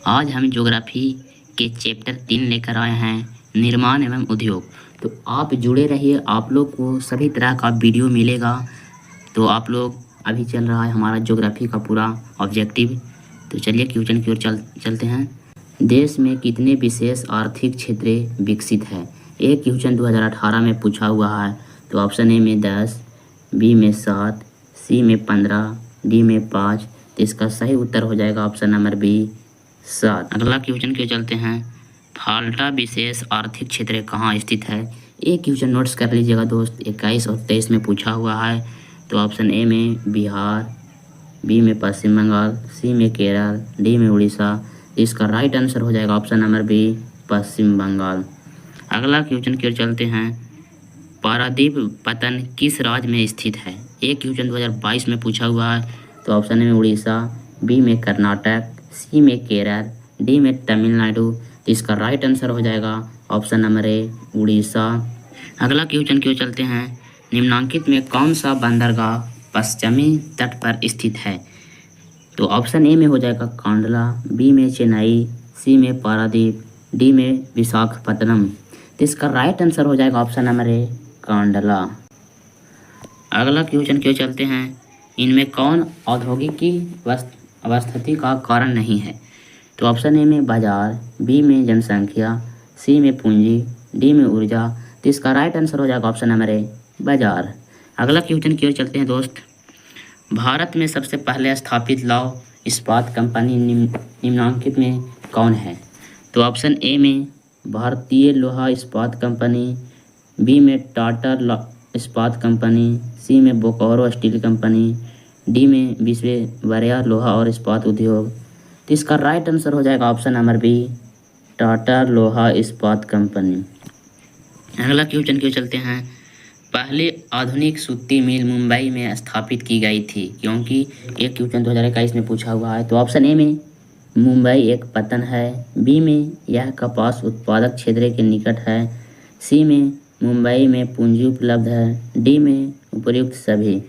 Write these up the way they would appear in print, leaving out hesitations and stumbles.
आज हम ज्योग्राफी के चैप्टर 3 लेकर आए हैं, निर्माण एवं उद्योग। तो आप जुड़े रहिए, आप लोग को सभी तरह का वीडियो मिलेगा। तो आप लोग अभी चल रहा है हमारा ज्योग्राफी का पूरा ऑब्जेक्टिव। तो चलिए क्वेश्चन की ओर चलते हैं। देश में कितने विशेष आर्थिक क्षेत्र विकसित है? एक क्वेश्चन 2018 में पूछा हुआ है। तो ऑप्शन ए में 10, बी में 7, सी में 15, डी में 5। तो इसका सही उत्तर हो जाएगा ऑप्शन नंबर बी, 7। अगला क्वेश्चन के चलते हैं। फाल्टा विशेष आर्थिक क्षेत्र कहाँ स्थित है? एक क्वेश्चन नोट्स कर लीजिएगा दोस्त, 21 और 23 में पूछा हुआ है। तो ऑप्शन ए में बिहार, बी में पश्चिम बंगाल, सी में केरल, डी में उड़ीसा। इसका राइट आंसर हो जाएगा ऑप्शन नंबर बी, पश्चिम बंगाल। अगला क्वेश्चन की ओर चलते हैं। पारादीप पतन किस राज्य में स्थित है? एक क्वेश्चन 2022 में पूछा हुआ है। तो ऑप्शन ए में उड़ीसा, बी में कर्नाटक, सी में केरल, डी में तमिलनाडु। तो इसका राइट आंसर हो जाएगा ऑप्शन नंबर ए, उड़ीसा। अगला क्वेश्चन की ओर चलते हैं। निम्नलिखित में कौन सा बंदरगाह पश्चिमी तट पर स्थित है? तो ऑप्शन ए में हो जाएगा कांडला, बी में चेन्नई, सी में पारादीप, डी में विशाखापत्तनम। तो इसका राइट आंसर हो जाएगा ऑप्शन नंबर ए, कांडला। अगला क्वेश्चन क्यों चलते हैं। इनमें कौन औद्योगिकी अवस्थिति का कारण नहीं है? तो ऑप्शन ए में बाजार, बी में जनसंख्या, सी में पूंजी, डी में ऊर्जा। तो इसका राइट आंसर हो जाएगा ऑप्शन नंबर ए, बाजार। अगला क्वेश्चन की ओर चलते हैं दोस्त। भारत में सबसे पहले स्थापित लौह इस्पात कंपनी निम्नलिखित में कौन है? तो ऑप्शन ए में भारतीय लोहा इस्पात कंपनी, बी में टाटा इस्पात कंपनी, सी में बोकारो स्टील कंपनी, डी में विश्वेश्वरैया लोहा और इस्पात उद्योग। तो इसका राइट आंसर हो जाएगा ऑप्शन नंबर बी, टाटा लोहा इस्पात कंपनी। अगला क्वेश्चन क्यों चलते हैं। पहली आधुनिक सूती मिल मुंबई में स्थापित की गई थी क्योंकि एक क्वेश्चन 2021 में पूछा हुआ है। तो ऑप्शन ए में मुंबई एक पत्तन है, बी में यह कपास उत्पादक क्षेत्र के निकट है, सी में मुंबई में पूंजी उपलब्ध है, डी में उपर्युक्त सभी।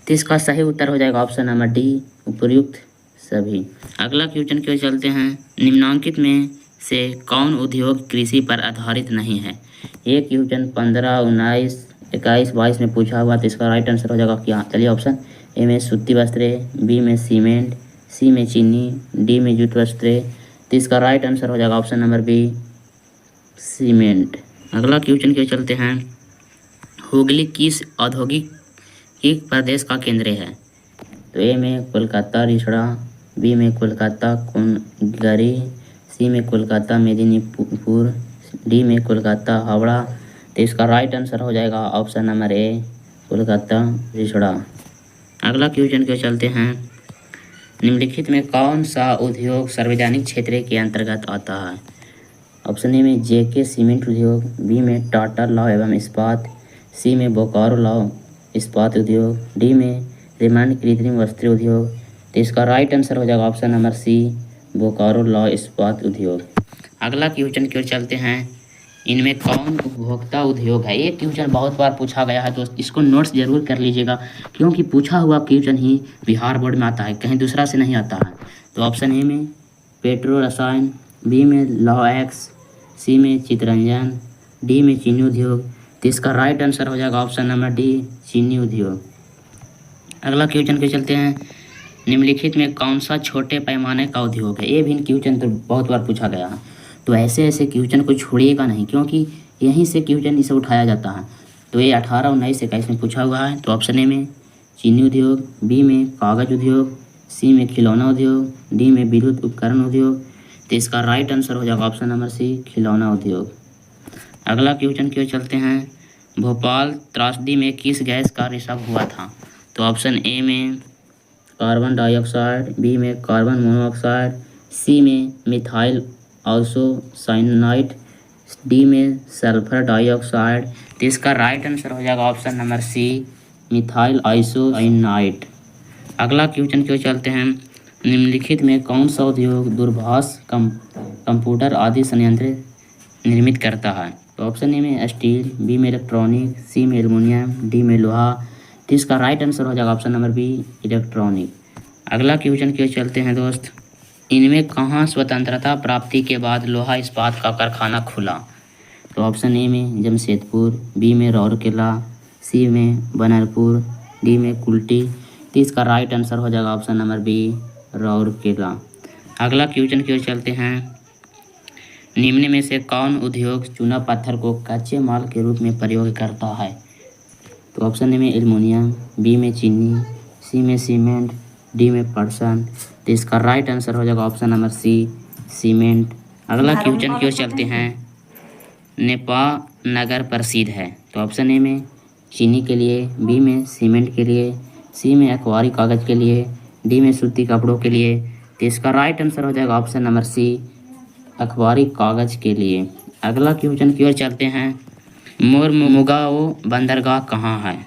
तो इसका सही उत्तर हो जाएगा ऑप्शन नंबर डी, उपर्युक्त सभी। अगला क्वेश्चन क्यों चलते हैं। निम्नलिखित में से कौन उद्योग कृषि पर आधारित नहीं है? एक क्वेश्चन 15, 19, 21, 22 में पूछा हुआ। तो इसका राइट आंसर हो जाएगा क्या? चलिए ऑप्शन ए में सूती वस्त्रे, बी में सीमेंट, सी में चीनी, डी में जूट वस्त्रे। तो इसका राइट आंसर हो जाएगा ऑप्शन नंबर बी, सीमेंट। अगला क्वेश्चन क्यों चलते हैं। हुगली किस औद्योगिक प्रदेश का केंद्र है? तो ए में कोलकाता रिसड़ा, बी में कोलकाता कोनगरी, सी में कोलकाता मेदिनीपुर, डी में कोलकाता हावड़ा। तो इसका राइट आंसर हो जाएगा option number A, Kolkata Rishra. अगला क्वेश्चन क्यों चलते हैं। निम्नलिखित में कौन सा उद्योग सार्वजनिक क्षेत्र के अंतर्गत आता है? ऑप्शन ए में जेके सीमेंट उद्योग, बी में टाटा लौह एवं इस्पात, सी में बोकारो लौह इस्पात उद्योग, डी में रेमंड कृत्रिम वस्त्र उद्योग। तो इसका राइट आंसर हो जाएगा ऑप्शन नंबर सी, बोकारो लौह इस्पात उद्योग। अगला क्वेश्चन की ओर चलते हैं। इनमें कौन उपभोक्ता उद्योग है? ये क्वेश्चन बहुत बार पूछा गया है दोस्त, इसको नोट्स जरूर कर लीजिएगा क्योंकि पूछा हुआ क्वेश्चन ही बिहार बोर्ड में आता है, कहीं दूसरा से नहीं आता है। तो ऑप्शन ए में पेट्रो रसायन, बी में लौह एक्स, सी में चितरंजन, डी में चीनी उद्योग। तो इसका राइट आंसर हो जाएगा ऑप्शन नंबर डी, चीनी उद्योग। अगला क्वेश्चन के चलते हैं। निम्नलिखित में कौन सा छोटे पैमाने का उद्योग है? ये भी क्वेश्चन तो बहुत बार पूछा गया है, तो ऐसे क्वेश्चन को छोड़िएगा नहीं क्योंकि यहीं से क्वेश्चन इसे उठाया जाता है। तो ये 18, 19, 21 में पूछा हुआ है। तो ऑप्शन ए में चीनी उद्योग, बी में कागज उद्योग, सी में खिलौना उद्योग, डी में विद्युत उपकरण उद्योग। तो इसका राइट आंसर हो जाएगा ऑप्शन नंबर सी, खिलौना उद्योग। अगला क्वेश्चन की ओर चलते हैं। भोपाल त्रासदी में किस गैस का रिसाव हुआ था? तो ऑप्शन ए में कार्बन डाइऑक्साइड, बी में कार्बन मोनोऑक्साइड, सी में मिथाइल आइसोसाइनाइड, डी में सल्फर डाइऑक्साइड। तो इसका राइट आंसर हो जाएगा option number C, methyl isocyanide. अगला क्वेश्चन की ओर चलते हैं। निम्नलिखित में कौन सा उद्योग दूरभाष कंप्यूटर आदि संयंत्र निर्मित करता है? तो ऑप्शन ए में स्टील, बी में इलेक्ट्रॉनिक, सी में एल्युमिनियम, डी में लोहा। तो इसका राइट आंसर हो जाएगा ऑप्शन नंबर बी, इलेक्ट्रॉनिक। अगला क्वेश्चन की ओर चलते हैं दोस्त। इनमें कहाँ स्वतंत्रता प्राप्ति के बाद लोहा इस्पात का कारखाना खुला? तो ऑप्शन ए में जमशेदपुर, बी में राउरकेला, सी में बनरपुर, डी में कुल्टी। तो इसका राइट आंसर हो जाएगा ऑप्शन नंबर बी, राउरकेला। अगला क्वेश्चन की ओर चलते हैं। निम्न में से कौन उद्योग चूना पत्थर को कच्चे माल के रूप में प्रयोग करता है? तो ऑप्शन ए में एल्युमिनियम, बी में चीनी, सी में सीमेंट, डी में पटसन। तो इसका राइट आंसर हो जाएगा ऑप्शन नंबर सी, सीमेंट। अगला क्वेश्चन की ओर चलते हैं। नेपाल नगर प्रसिद्ध है? तो ऑप्शन ए में चीनी के लिए, बी में सीमेंट के लिए, सी में अखबारी कागज़ के लिए, डी में सूती कपड़ों के लिए। तो इसका राइट आंसर हो जाएगा ऑप्शन नंबर सी, अखबारी कागज़ के लिए। अगला क्वेश्चन की ओर चलते हैं। मोरमुगाओ बंदरगाह कहाँ है?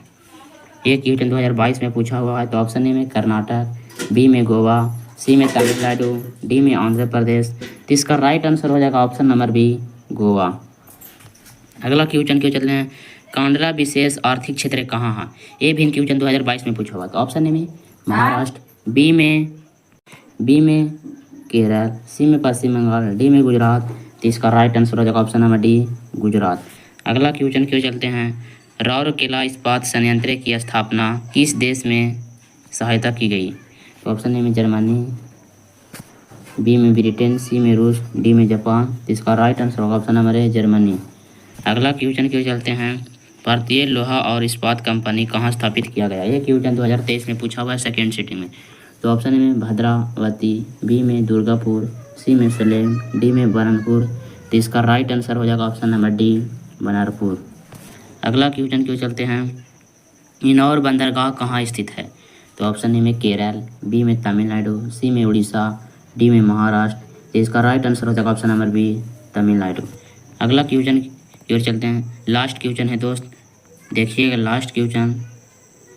ये क्वेश्चन 2022 में पूछा हुआ है। तो ऑप्शन ए में कर्नाटक, बी में गोवा, सी में तमिलनाडु, डी में आंध्र प्रदेश। तो इसका राइट आंसर हो जाएगा ऑप्शन नंबर बी, गोवा। अगला क्वेश्चन की ओर चलते हैं। कांडला विशेष आर्थिक क्षेत्र कहाँ है? ये भी क्वेश्चन 2022 में पूछा हुआ। तो ऑप्शन ए में महाराष्ट्र, बी में केरल, सी में पश्चिम बंगाल, डी में गुजरात। तो इसका राइट आंसर हो जाएगा ऑप्शन नंबर डी, गुजरात। अगला क्वेश्चन की ओर चलते हैं। राउरकेला इस्पात संयंत्र की स्थापना किस देश में सहायता की गई? तो ऑप्शन ए में जर्मनी, बी में ब्रिटेन, सी में रूस, डी में जापान। तो इसका राइट आंसर होगा ऑप्शन नंबर ए, जर्मनी। अगला क्वेश्चन की ओर चलते हैं। भारतीय लोहा और इस्पात कंपनी कहाँ स्थापित किया गया? ये क्वेश्चन 2023 में पूछा हुआ है सेकेंड सिटिंग में। तो ऑप्शन ए में भद्रावती, बी में दुर्गापुर, सी में सलेम, डी में बरनपुर। तो इसका राइट आंसर हो जाएगा ऑप्शन नंबर डी, बनरपुर। अगला क्वेश्चन की ओर चलते हैं। इनौर बंदरगाह कहाँ स्थित है? तो ऑप्शन ए में केरल, बी में तमिलनाडु, सी में उड़ीसा, डी में महाराष्ट्र। तो इसका राइट आंसर हो जाएगा ऑप्शन नंबर बी, तमिलनाडु। अगला क्वेश्चन की ओर चलते हैं। लास्ट क्वेश्चन है दोस्त, देखिएगा लास्ट क्वेश्चन।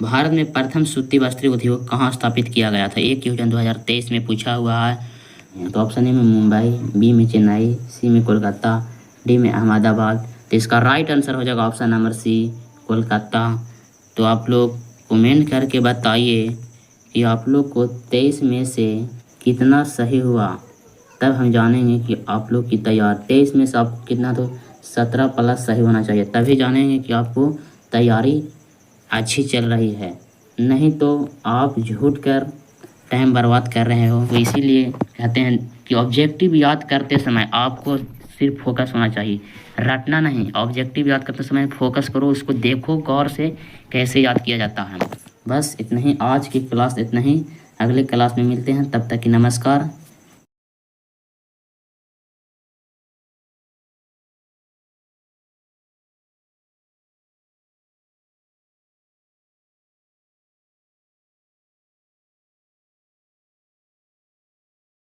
भारत में प्रथम सूती वस्त्र उद्योग कहाँ स्थापित किया गया था? एक क्वेश्चन 2023 में पूछा हुआ है। तो ऑप्शन ए में मुंबई, बी में चेन्नई, सी में कोलकाता, डी में अहमदाबाद। तो इसका राइट आंसर हो जाएगा ऑप्शन नंबर सी, कोलकाता। तो आप लोग कमेंट करके बताइए कि आप लोग को 23 में से कितना सही हुआ, तब हम जानेंगे कि आप लोग की तैयार 23 में से आपको कितना, तो 17 प्लस सही होना चाहिए, तभी जानेंगे कि आपको तैयारी अच्छी चल रही है। नहीं तो आप झूठ कर टाइम बर्बाद कर रहे हो। तो इसीलिए कहते हैं कि ऑब्जेक्टिव याद करते समय आपको सिर्फ फोकस होना चाहिए, रटना नहीं। ऑब्जेक्टिव याद करते समय फोकस करो, उसको देखो गौर से कैसे याद किया जाता है। बस इतना ही, आज की क्लास इतना ही। अगले क्लास में मिलते हैं, तब तक की नमस्कार।